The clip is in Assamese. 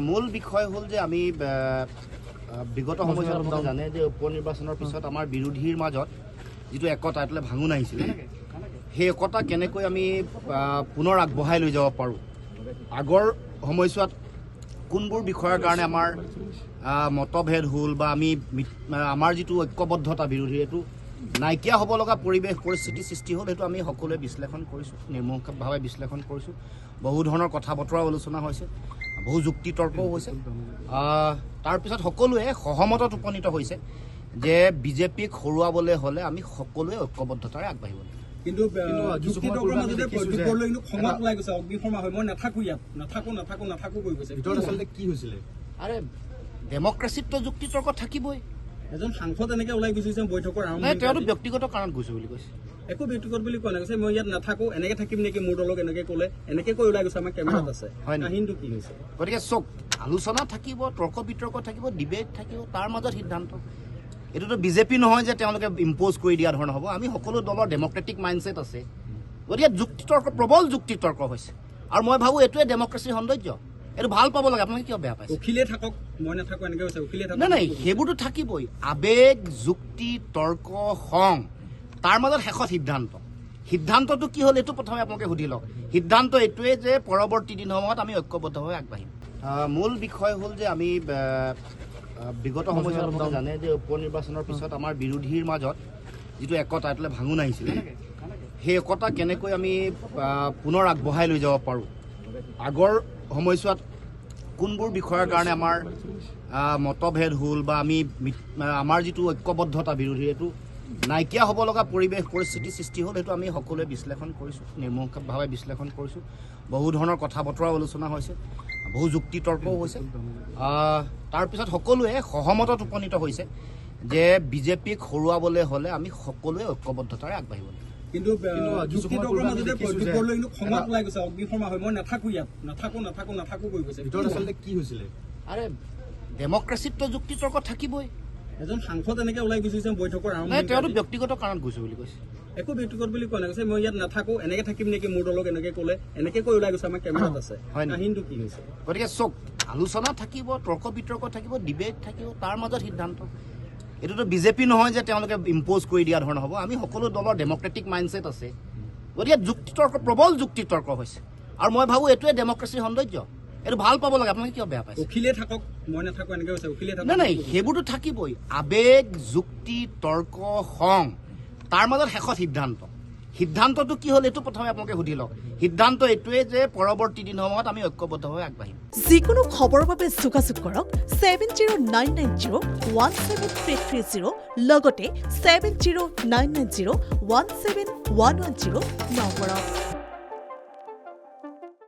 মূল বিষয় হ'ল যে আমি বিগত সময়ত আপোনালোকে জানে যে উপ নিৰ্বাচনৰ পিছত আমাৰ বিৰোধীৰ মাজত যিটো একতা এইটো ভাঙোন আহিছিলে সেই একতা কেনেকৈ আমি পুনৰ আগবঢ়াই লৈ যাব পাৰোঁ আগৰ সময়ছোৱাত কোনবোৰ বিষয়ৰ কাৰণে আমাৰ মতভেদ হ'ল বা আমি আমাৰ যিটো ঐক্যবদ্ধতা বিৰোধী এইটো নাইকিয়া হ'ব লগা পৰিৱেশ পৰিস্থিতি সৃষ্টি হ'ল সেইটো আমি সকলোৱে বিশ্লেষণ কৰিছোঁ নিৰ্মোহভাৱে বিশ্লেষণ কৰিছোঁ বহু ধৰণৰ কথা বতৰাও আলোচনা হৈছে বহু যুক্তি তৰ্কও হৈছে তাৰপিছত সকলোৱে সহমতত উপনীত হৈছে যে বিজেপিক হৰুৱাবলৈ হ'লে আমি সকলোৱে ঐক্যবদ্ধতাৰে আগবাঢ়িব লাগিব কিন্তু যুক্তি তৰ্কৰ মাজতে প্ৰত্যেকলৈ কিন্তু খঙত ওলাই গৈছে অগ্নিশৰ্মা হয় মই নাথাকো ইয়াত নাথাকো কৈ গৈছে ভিতৰত আচলতে কি হৈছিলে আৰে ডেমক্ৰেচিতটো যুক্তি তৰ্ক থাকিবই এজন সাংসদ এনেকে ওলাই গুচি গৈছে বৈঠকৰ আৰম্ভ তেওঁতো ব্যক্তিগত কাৰণত গৈছে বুলি কৈছে একো ব্যক্তিগত বুলি কোৱা নাই কৈছে মই ইয়াত নাথাকো এনেকে থাকিম নেকি মোৰ দলক এনেকে ক'লে এনেকে কৈ ওলাই গৈছে আমাৰ কেমেৰাত আছে কাহিনীটো কি হৈছে গতিকে চব আলোচনা থাকিব তৰ্ক বিতৰ্ক থাকিব ডিবেট থাকিব তাৰ মাজত সিদ্ধান্ত এইটোতো বিজেপি নহয় যে তেওঁলোকে ইম্প'জ কৰি দিয়া ধৰণৰ হ'ব আমি সকলো দলৰ ডেমক্ৰেটিক মাইণ্ডছেট আছে গতিকে যুক্তি তৰ্ক প্ৰবল যুক্তি তৰ্ক হৈছে আৰু মই ভাবোঁ এইটোৱে ডেমক্ৰেচিৰ সৌন্দৰ্য এইটো ভাল পাব লাগে আপোনালোকে কিয় বেয়া পাইছে উখিলে থাকক মই নাথাকো এনেকে কৈছে উখিলে থাকক নাই সেইবোৰতো থাকিবই আৱেগ যুক্তি তৰ্ক খং তাৰ মাজত শেষত সিদ্ধান্তটো কি হ'ল এইটো প্ৰথমে আপোনালোকে সুধি লওক সিদ্ধান্ত এইটোৱে যে পৰৱৰ্তী দিনসমূহত আমি ঐক্যবদ্ধভাৱে আগবাঢ়িম মূল বিষয় হ'ল যে আমি বিগত সময়ত আপোনালোকে জানে যে উপ নিৰ্বাচনৰ পিছত আমাৰ বিৰোধীৰ মাজত যিটো একতা এইটো ভাঙোন আহিছিলে সেই একতা কেনেকৈ আমি পুনৰ আগবঢ়াই লৈ যাব পাৰোঁ আগৰ সময়ছোৱাত কোনবোৰ বিষয়ৰ কাৰণে আমাৰ মতভেদ হ'ল বা আমি আমাৰ যিটো ঐক্যবদ্ধতা বিৰোধী এইটো নাইকিয়া হ'ব লগা পৰিৱেশ পৰিস্থিতি সৃষ্টি হ'ল সেইটো আমি সকলোৱে বিশ্লেষণ কৰিছোঁ নিৰ্মোহভাৱে বিশ্লেষণ কৰিছোঁ বহু ধৰণৰ কথা বতৰাও আলোচনা হৈছে বহু যুক্তি তৰ্কও হৈছে তাৰপিছত সকলোৱে সহমতত উপনীত হৈছে যে বিজেপিক হৰুৱাবলৈ হ'লে আমি সকলোৱে ঐক্যবদ্ধতাৰে আগবাঢ়িব লাগিব কিন্তু যুক্তি তৰ্কৰ মাজতে প্ৰত্যেকলৈ কিন্তু খঙত ওলাই গৈছে অগ্নিশৰ্মা হয় মই নাথাকো ইয়াত নাথাকো কৈ গৈছে ভিতৰত আচলতে কি হৈছিলে আৰে ডেমক্ৰেচিতটো যুক্তি তৰ্ক থাকিবই এজন সাংসদ এনেকে ওলাই গুচি গৈছে বৈঠকৰ আৰম্ভ তেওঁতো ব্যক্তিগত কাৰণত গৈছে বুলি কৈছে একো ব্যক্তিগত বুলি কোৱা নাই কৈছে মই ইয়াত নাথাকো এনেকে থাকিম নেকি মোৰ দলক এনেকে ক'লে এনেকে কৈ ওলাই গৈছে আমাৰ কেমেৰাত আছে কাহিনীটো কি হৈছে গতিকে চব আলোচনা থাকিব তৰ্ক বিতৰ্ক থাকিব ডিবেট থাকিব তাৰ মাজত সিদ্ধান্ত এইটোতো বিজেপি নহয় যে তেওঁলোকে ইম্প'জ কৰি দিয়া ধৰণৰ হ'ব আমি সকলো দলৰ ডেমক্ৰেটিক মাইণ্ডছেট আছে গতিকে যুক্তি তৰ্ক প্ৰবল যুক্তি তৰ্ক হৈছে আৰু মই ভাবোঁ এইটোৱে ডেমক্ৰেচিৰ সৌন্দৰ্য এইটো ভাল পাব লাগে আপোনালোকে কিয় বেয়া পাইছে উখিলে থাকক মই নাথাকো এনেকে কৈছে উখিলে থাকক নাই সেইবোৰতো থাকিবই আৱেগ যুক্তি তৰ্ক খং তাৰ মাজত শেষত সিদ্ধান্তটো কি হ'ল এইটো প্ৰথমে আপোনালোকে সুধি লওক সিদ্ধান্ত এইটোৱে যে পৰৱৰ্তী দিনসমূহত আমি ঐক্যবদ্ধভাৱে আগবাঢ়িম যিকোনো খবৰৰ বাবে যোগাযোগ কৰক 7099017330 লগতে 7099017110 নম্বৰত